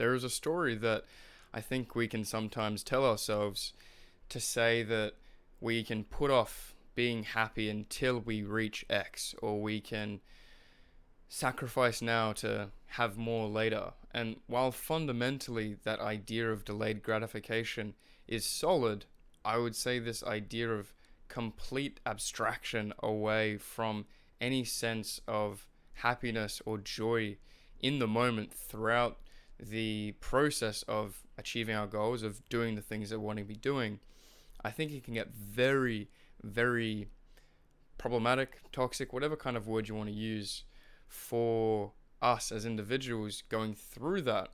There is a story that I think we can sometimes tell ourselves to say that we can put off being happy until we reach X, or we can sacrifice now to have more later. And while fundamentally that idea of delayed gratification is solid, I would say this idea of complete abstraction away from any sense of happiness or joy in the moment throughout the process of achieving our goals, of doing the things that we want to be doing, I think it can get very, very problematic, toxic, whatever kind of word you want to use for us as individuals going through that,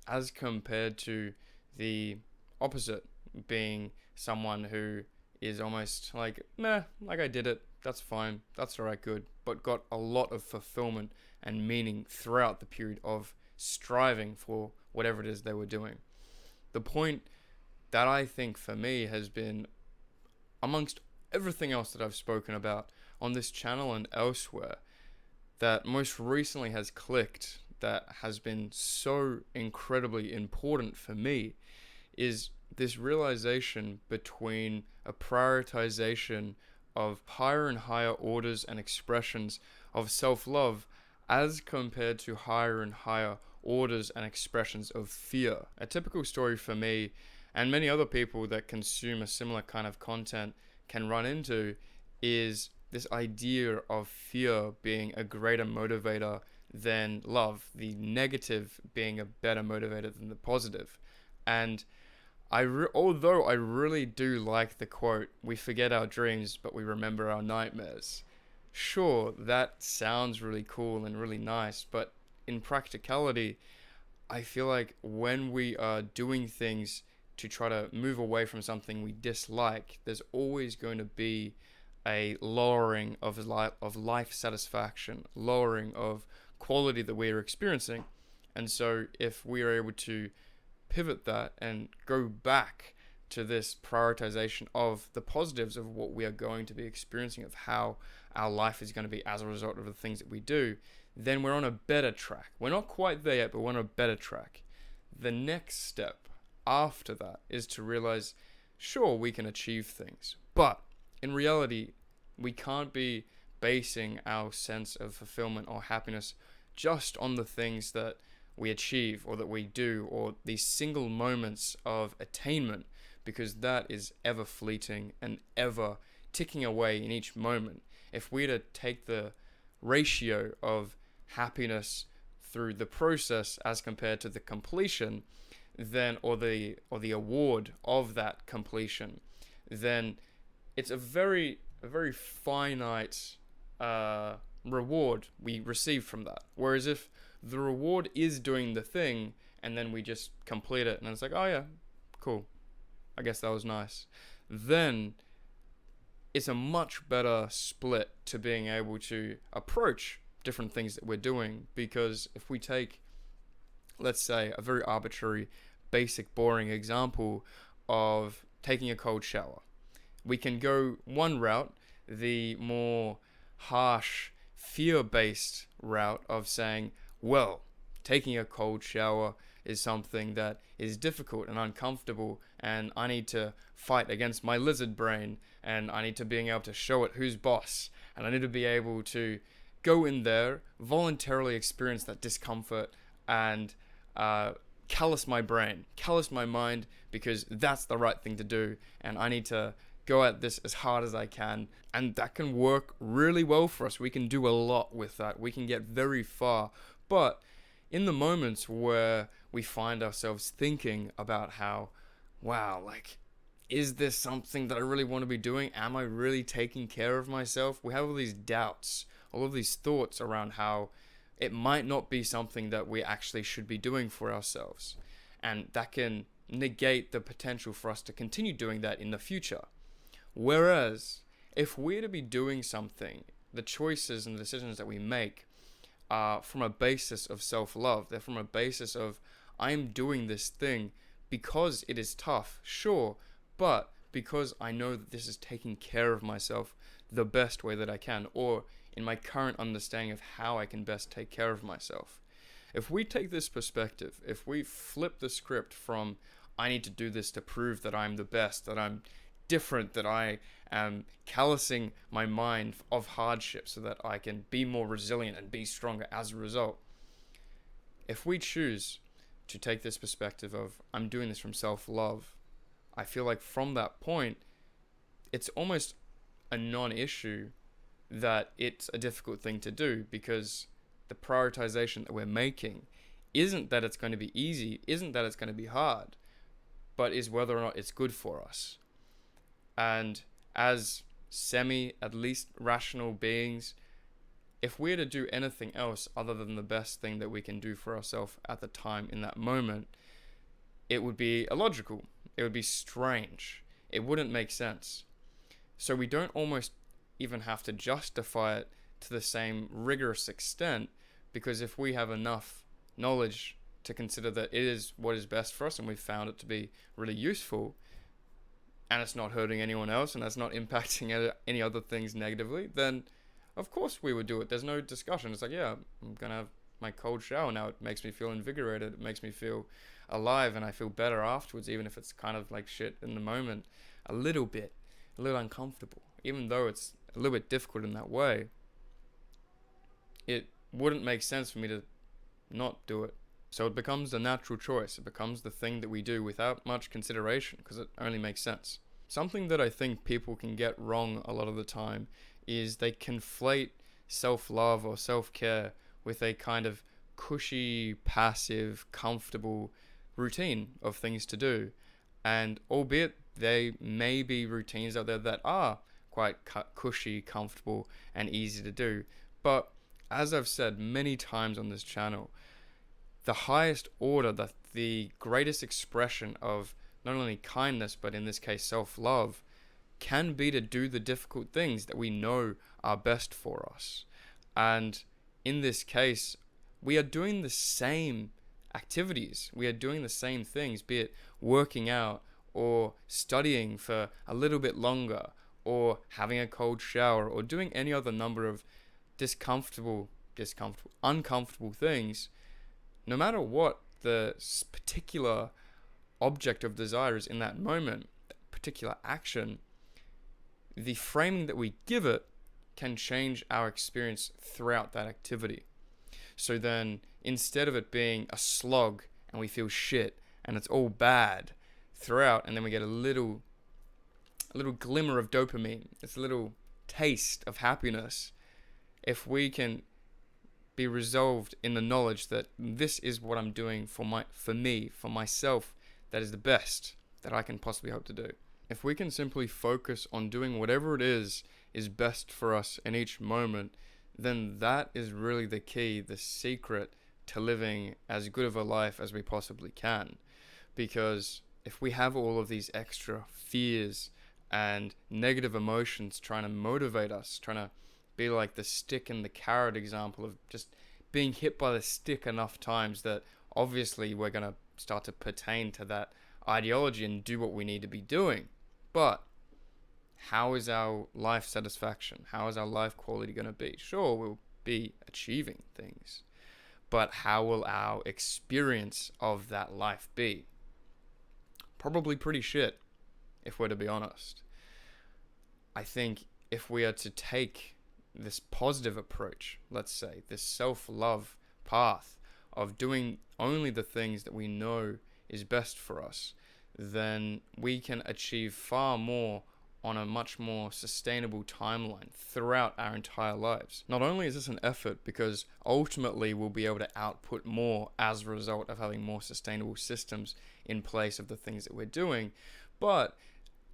as compared to the opposite, being someone who is almost like, meh, like I did it, that's fine, that's alright, good, but got a lot of fulfillment and meaning throughout the period of striving for whatever it is they were doing. The point that I think for me has been, amongst everything else that I've spoken about on this channel and elsewhere, that most recently has clicked, that has been so incredibly important for me, is this realization between a prioritization of higher and higher orders and expressions of self-love as compared to higher and higher orders and expressions of fear. A typical story for me, and many other people that consume a similar kind of content can run into, is this idea of fear being a greater motivator than love, the negative being a better motivator than the positive. And although I really do like the quote, "We forget our dreams, but we remember our nightmares." Sure, that sounds really cool and really nice, but in practicality, I feel like when we are doing things to try to move away from something we dislike, there's always going to be a lowering of life satisfaction, lowering of quality that we are experiencing. And so if we are able to pivot that and go back to this prioritization of the positives of what we are going to be experiencing, of how our life is going to be as a result of the things that we do, then we're on a better track. We're not quite there yet, but we're on a better track. The next step after that is to realize, sure, we can achieve things, but in reality, we can't be basing our sense of fulfillment or happiness just on the things that we achieve or that we do, or these single moments of attainment, because that is ever fleeting and ever ticking away in each moment. If we were to take the ratio of happiness through the process as compared to the completion, then or the award of that completion, then it's a very finite reward we receive from that. Whereas if the reward is doing the thing and then we just complete it and it's like, oh yeah, cool, I guess that was nice, then it's a much better split to being able to approach different things that we're doing. Because if we take, let's say, a very arbitrary, basic, boring example of taking a cold shower, we can go one route, the more harsh, fear-based route of saying, well, taking a cold shower is something that is difficult and uncomfortable, and I need to fight against my lizard brain, and I need to be able to show it who's boss, and I need to be able to go in there, voluntarily experience that discomfort, and callous my brain, callous my mind, because that's the right thing to do, and I need to go at this as hard as I can. And that can work really well for us. We can do a lot with that. We can get very far. But in the moments where we find ourselves thinking about how, wow, like, is this something that I really want to be doing? Am I really taking care of myself? We have all these doubts, all of these thoughts around how it might not be something that we actually should be doing for ourselves. And that can negate the potential for us to continue doing that in the future. Whereas, if we're to be doing something, the choices and the decisions that we make are from a basis of self-love. They're from a basis of, I'm doing this thing because it is tough, sure, but because I know that this is taking care of myself the best way that I can, or in my current understanding of how I can best take care of myself. If we take this perspective, if we flip the script from I need to do this to prove that I'm the best, that I'm different, that I am callousing my mind of hardship so that I can be more resilient and be stronger as a result. If we choose to take this perspective of I'm doing this from self-love, I feel like from that point, it's almost a non-issue that it's a difficult thing to do, because the prioritization that we're making isn't that it's going to be easy, isn't that it's going to be hard, but is whether or not it's good for us. And as at least rational beings, if we're to do anything else other than the best thing that we can do for ourselves at the time in that moment, it would be illogical. It would be strange. It wouldn't make sense. So we don't almost even have to justify it to the same rigorous extent, because if we have enough knowledge to consider that it is what is best for us and we've found it to be really useful, and it's not hurting anyone else and that's not impacting any other things negatively, then of course we would do it. There's no discussion. It's like, yeah, I'm gonna have my cold shower now. It makes me feel invigorated. It makes me feel alive, and I feel better afterwards, even if it's kind of like shit in the moment, a little uncomfortable, even though it's a little bit difficult in that way. It wouldn't make sense for me to not do it. So it becomes a natural choice. It becomes the thing that we do without much consideration, because it only makes sense. Something that I think people can get wrong a lot of the time is they conflate self-love or self-care with a kind of cushy, passive, comfortable routine of things to do. And albeit there may be routines out there that are quite cushy, comfortable, and easy to do, but as I've said many times on this channel, the highest order, the greatest expression of not only kindness, but in this case self-love, can be to do the difficult things that we know are best for us. And in this case, we are doing the same activities. We are doing the same things, be it working out or studying for a little bit longer or having a cold shower or doing any other number of uncomfortable things. No matter what the particular object of desire is in that moment, that particular action, the framing that we give it can change our experience throughout that activity. So then, instead of it being a slog and we feel shit and it's all bad throughout, and then we get a little glimmer of dopamine, it's a little taste of happiness, if we can be resolved in the knowledge that this is what I'm doing for myself, that is the best that I can possibly hope to do. If we can simply focus on doing whatever it is best for us in each moment, then that is really the key, the secret to living as good of a life as we possibly can. Because if we have all of these extra fears and negative emotions trying to motivate us, trying to be like the stick and the carrot example of just being hit by the stick enough times that obviously we're going to start to pertain to that ideology and do what we need to be doing. But how is our life satisfaction? How is our life quality going to be? Sure, we'll be achieving things, but how will our experience of that life be? Probably pretty shit, if we're to be honest. I think if we are to take this positive approach, let's say, this self-love path of doing only the things that we know is best for us, then we can achieve far more on a much more sustainable timeline throughout our entire lives. Not only is this an effort because ultimately we'll be able to output more as a result of having more sustainable systems in place of the things that we're doing, but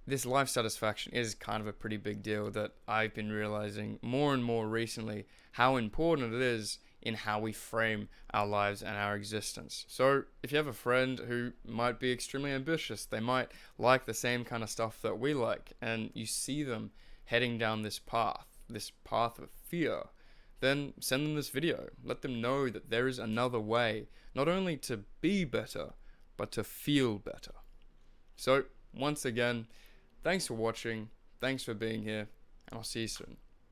this life satisfaction is kind of a pretty big deal that I've been realizing more and more recently how important it is in how we frame our lives and our existence. So if you have a friend who might be extremely ambitious, they might like the same kind of stuff that we like, and you see them heading down this path of fear, then send them this video. Let them know that there is another way, not only to be better, but to feel better. So once again, thanks for watching, thanks for being here, and I'll see you soon.